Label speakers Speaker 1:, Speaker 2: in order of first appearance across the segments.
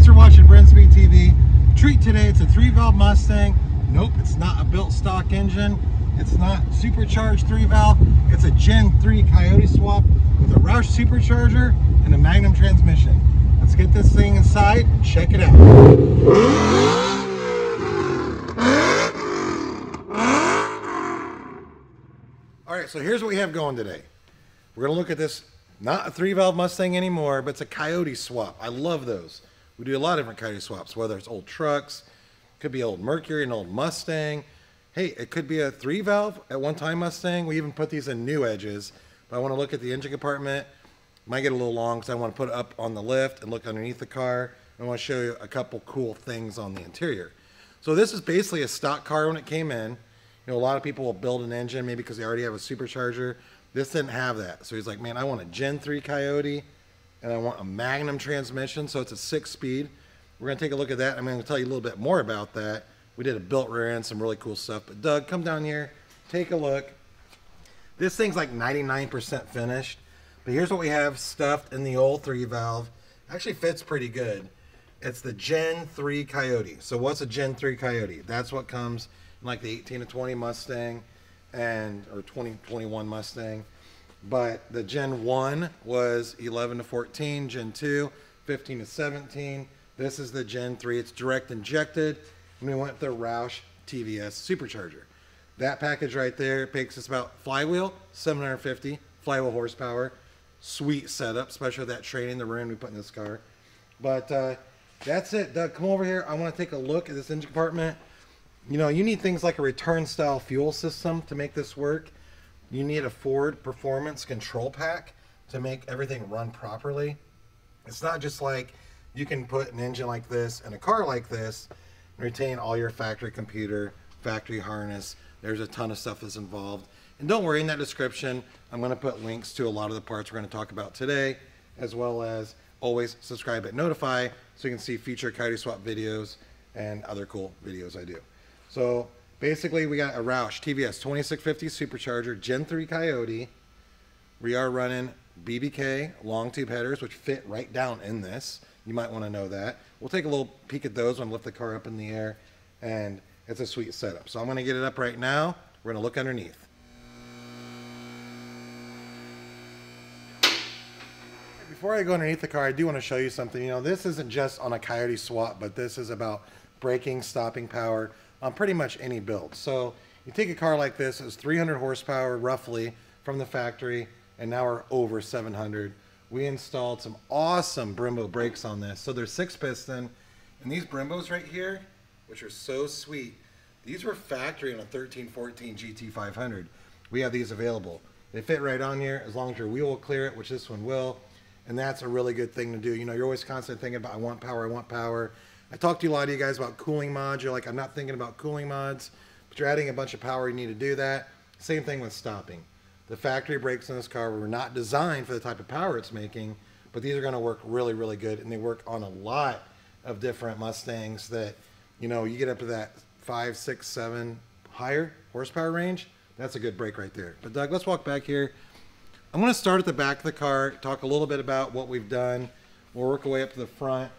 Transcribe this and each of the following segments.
Speaker 1: for watching Brenspeed TV. Treat today, it's a 3-valve Mustang. Nope, it's not a built stock engine. It's not supercharged 3-valve. It's a Gen 3 Coyote swap with a Roush supercharger and a Magnum transmission. Let's get this thing inside and check it out. All right, so here's what we have going today. We're gonna look at this, not a 3-valve Mustang anymore, but it's a Coyote swap. I love those. We do a lot of different Coyote swaps, whether it's old trucks, could be old Mercury, an old Mustang. Hey, it could be a 3-valve at one time Mustang. We even put these in new edges, but I wanna look at the engine compartment. Might get a little long because I wanna put it up on the lift and look underneath the car. I wanna show you a couple cool things on the interior. So this is basically a stock car when it came in. You know, a lot of people will build an engine maybe because they already have a supercharger. This didn't have that. So he's like, man, I want a Gen 3 Coyote and I want a Magnum transmission. So it's a 6-speed. We're gonna take a look at that. I'm gonna tell you a little bit more about that. We did a built rear end, some really cool stuff. But Doug, come down here, take a look. This thing's like 99% finished. But here's what we have stuffed in the old 3-valve. Actually fits pretty good. It's the Gen 3 Coyote. So what's a Gen 3 Coyote? That's what comes in like the 18 to 20 Mustang or 2021 Mustang. But the Gen 1 was 11 to 14, Gen 2, 15 to 17. This is the Gen 3. It's direct injected. And we went with the Roush TVS supercharger. That package right there takes us about flywheel, 750 flywheel horsepower. Sweet setup, especially with that training, the rear end we put in this car. But that's it. Doug, come over here. I want to take a look at this engine compartment. You know, you need things like a return style fuel system to make this work. You need a Ford Performance control pack to make everything run properly. It's not just like you can put an engine like this in a car like this and retain all your factory computer, factory harness. There's a ton of stuff that's involved. And don't worry, in that description, I'm going to put links to a lot of the parts we're going to talk about today, as well as always subscribe and notify so you can see future Coyote swap videos and other cool videos I do. So basically we got a Roush TVS 2650 supercharger Gen 3 Coyote. We are running BBK long tube headers, which fit right down in this. You might want to know that. We'll take a little peek at those when I lift the car up in the air, and it's a sweet setup. So I'm going to get it up right now. We're going to look underneath. Before I go underneath the car, I do want to show you something. You know, this isn't just on a Coyote swap, but this is about braking, stopping power on pretty much any build. So you take a car like this, it's 300 horsepower roughly from the factory, and now we're over 700. We installed some awesome Brembo brakes on this. So they're 6-piston, and these Brembos right here, which are so sweet, these were factory on a 1314 GT500. We have these available. They fit right on here as long as your wheel will clear it, which this one will. And that's a really good thing to do. You know, you're always constantly thinking about, I want power, I want power. I talked to a lot of you guys about cooling mods. You're like, I'm not thinking about cooling mods, but you're adding a bunch of power, you need to do that. Same thing with stopping. The factory brakes in this car were not designed for the type of power it's making, but these are gonna work really, really good, and they work on a lot of different Mustangs that, you know, you get up to that 5, 6, 7 higher horsepower range. That's a good brake right there. But Doug, let's walk back here. I'm going to start at the back of the car, talk a little bit about what we've done. We'll work our way up to the front,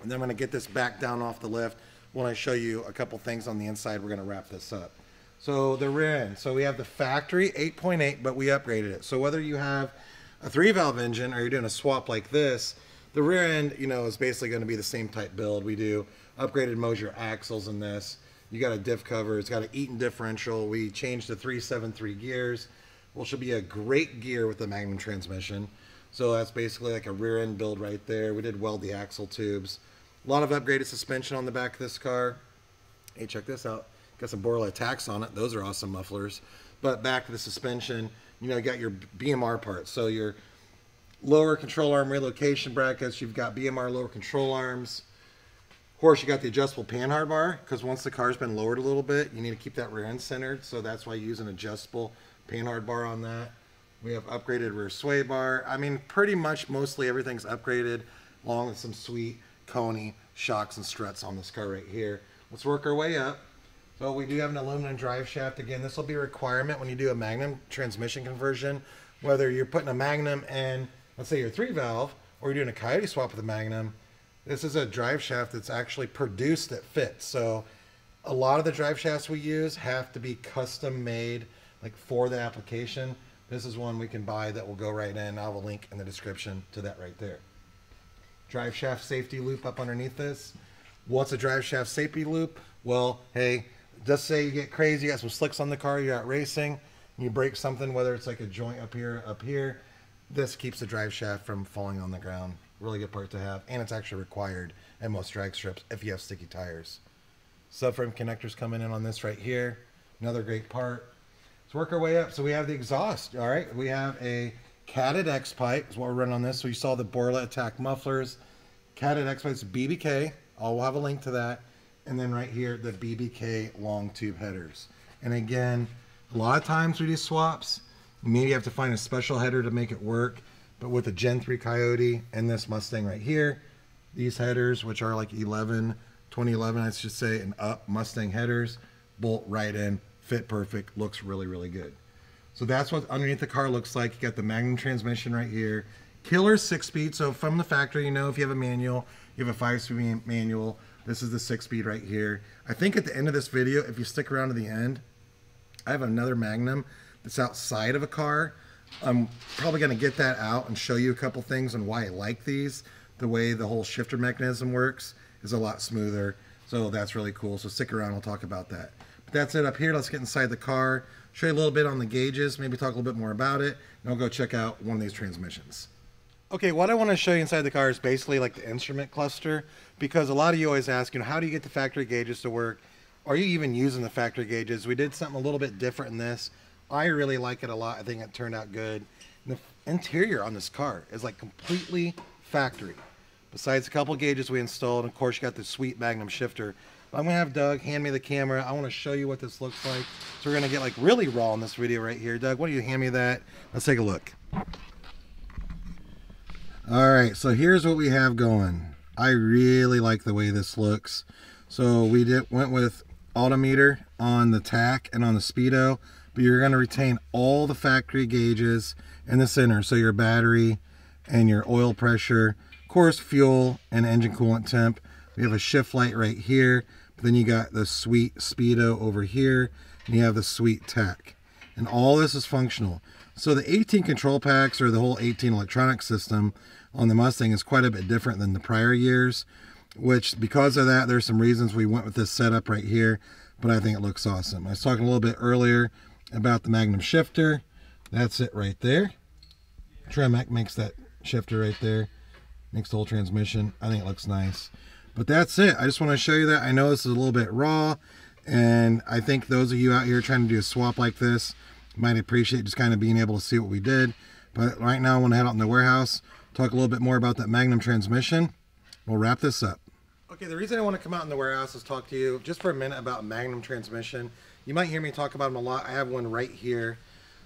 Speaker 1: and then I'm going to get this back down off the lift. When I show you a couple things on the inside, we're going to wrap this up. So the rear end. So we have the factory 8.8, but we upgraded it. So whether you have a 3-valve engine or you're doing a swap like this, the rear end, you know, is basically going to be the same type build. We do upgraded Moser axles in this. You got a diff cover. It's got an Eaton differential. We changed the 373 gears, which should be a great gear with the Magnum transmission. So that's basically like a rear end build right there. We did weld the axle tubes. A lot of upgraded suspension on the back of this car. Hey, check this out. Got some Borla tacks on it. Those are awesome mufflers. But back to the suspension, you know, you got your BMR parts. So your lower control arm relocation brackets, you've got BMR lower control arms. Of course, you got the adjustable panhard bar, because once the car's been lowered a little bit, you need to keep that rear end centered. So that's why you use an adjustable panhard bar on that. We have upgraded rear sway bar. I mean, pretty much mostly everything's upgraded, along with some sweet Coney shocks and struts on this car right here. Let's work our way up. So we do have an aluminum drive shaft. Again, this will be a requirement when you do a Magnum transmission conversion, whether you're putting a Magnum in, let's say your 3-valve, or you're doing a Coyote swap with a Magnum. This is a drive shaft that's actually produced that fits. So a lot of the drive shafts we use have to be custom made, like for the application. This is one we can buy that will go right in. I'll have a link in the description to that right there. Drive shaft safety loop up underneath this. What's a drive shaft safety loop? Well, hey, just say you get crazy, you got some slicks on the car, you're out racing, and you break something, whether it's like a joint up here, this keeps the drive shaft from falling on the ground. Really good part to have, and it's actually required in most drag strips if you have sticky tires. Subframe connectors coming in on this right here. Another great part. Let's work our way up. So we have the exhaust, all right? We have a catted X pipe is what we're running on this. So you saw the Borla Attack mufflers. Catted X pipes, BBK. I'll have a link to that. And then right here, the BBK long tube headers. And again, a lot of times we do swaps. Maybe you have to find a special header to make it work. But with the Gen 3 Coyote and this Mustang right here, these headers, which are like 2011, I should say, and up Mustang headers, bolt right in, fit perfect, looks really, really good. So that's what underneath the car looks like. You got the Magnum transmission right here. Killer 6-speed. So from the factory, you know, if you have a manual, you have a 5-speed manual. This is the 6-speed right here. I think at the end of this video, if you stick around to the end, I have another Magnum that's outside of a car. I'm probably going to get that out and show you a couple things on why I like these. The way the whole shifter mechanism works is a lot smoother. So that's really cool. So stick around, we'll talk about that. But that's it up here. Let's get inside the car, show you a little bit on the gauges, maybe talk a little bit more about it, and I'll go check out one of these transmissions. Okay, what I want to show you inside the car is basically like the instrument cluster, because a lot of you always ask, you know, how do you get the factory gauges to work? Are you even using the factory gauges? We did something a little bit different in this. I really like it a lot. I think it turned out good. And the interior on this car is like completely factory. Besides a couple gauges we installed, and of course you got the sweet Magnum shifter. But I'm gonna have Doug hand me the camera. I want to show you what this looks like. So we're gonna get like really raw in this video right here. Doug, why don't you hand me that? Let's take a look. All right, so here's what we have going. I really like the way this looks. So we went with altimeter on the tack and on the speedo, but you're going to retain all the factory gauges in the center. So your battery and your oil pressure, of course, fuel and engine coolant temp. We have a shift light right here, but then you got the sweet speedo over here, and you have the sweet tack. And all this is functional. So the 18 control packs, or the whole 18 electronic system on the Mustang, is quite a bit different than the prior years, which because of that, there's some reasons we went with this setup right here, but I think it looks awesome. I was talking a little bit earlier about the Magnum shifter. That's it right there. Tremec makes that shifter right there. Makes the whole transmission. I think it looks nice. But that's it. I just want to show you that. I know this is a little bit raw, and I think those of you out here trying to do a swap like this might appreciate just kind of being able to see what we did. But right now I want to head out in the warehouse, talk a little bit more about that Magnum transmission. We'll wrap this up. Okay, the reason I want to come out in the warehouse is talk to you just for a minute about Magnum transmission. You might hear me talk about them a lot. I have one right here.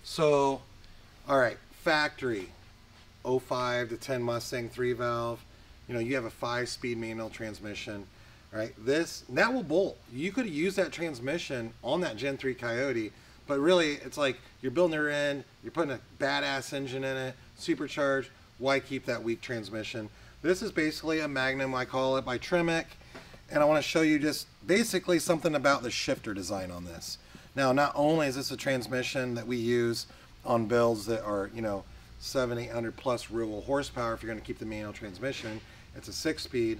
Speaker 1: So, all right, factory, 05 to 10 Mustang 3-valve. You know, you have a 5-speed manual transmission, right? That will bolt. You could use that transmission on that Gen 3 Coyote, but really it's like you're building her in, you're putting a badass engine in it, supercharged. Why keep that weak transmission? This is basically a Magnum, I call it, by Tremec. And I want to show you just basically something about the shifter design on this. Now, not only is this a transmission that we use on builds that are, you know, 700-800 plus real horsepower if you're going to keep the manual transmission. It's a 6-speed,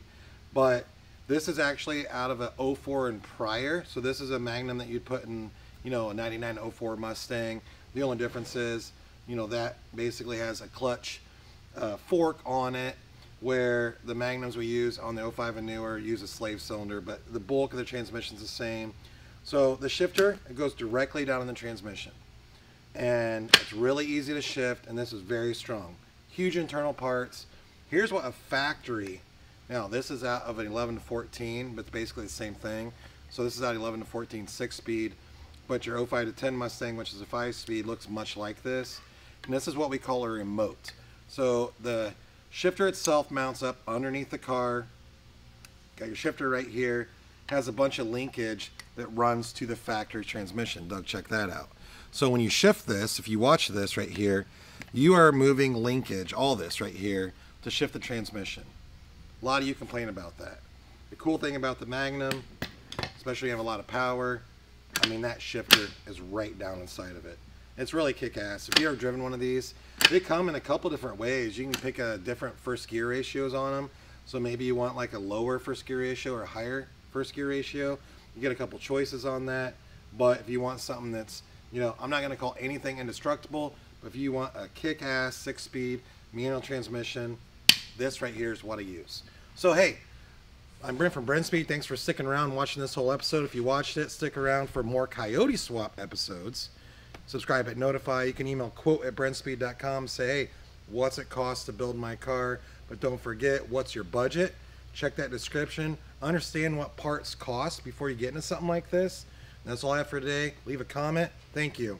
Speaker 1: but this is actually out of a 04 and prior. So this is a Magnum that you'd put in, you know, a 99 04 Mustang. The only difference is, you know, that basically has a clutch fork on it, where the Magnums we use on the 05 and newer use a slave cylinder, but the bulk of the transmission is the same. So the shifter, it goes directly down in the transmission, and it's really easy to shift, and this is very strong. Huge internal parts. Here's what a factory, now this is out of an 11 to 14, but it's basically the same thing. So this is out 11 to 14 6-speed, but your 05 to 10 Mustang, which is a 5-speed, looks much like this. And this is what we call a remote. So the shifter itself mounts up underneath the car. Got your shifter right here. Has a bunch of linkage that runs to the factory transmission. Doug, check that out. So when you shift this, if you watch this right here, you are moving linkage, all this right here, to shift the transmission. A lot of you complain about that. The cool thing about the Magnum, especially when you have a lot of power, I mean, that shifter is right down inside of it. It's really kick-ass. If you've ever driven one of these, they come in a couple different ways. You can pick a different first gear ratios on them. So maybe you want like a lower first gear ratio or a higher first gear ratio. You get a couple choices on that. But if you want something that's, you know, I'm not going to call anything indestructible, but if you want a kick-ass 6-speed manual transmission, this right here is what I use. So hey, I'm Brent from Brenspeed. Thanks for sticking around and watching this whole episode. If you watched it, stick around for more Coyote swap episodes. Subscribe at Notify. You can email quote@brenspeed.com. Say, hey, what's it cost to build my car? But don't forget, what's your budget? Check that description. Understand what parts cost before you get into something like this. That's all I have for today. Leave a comment. Thank you.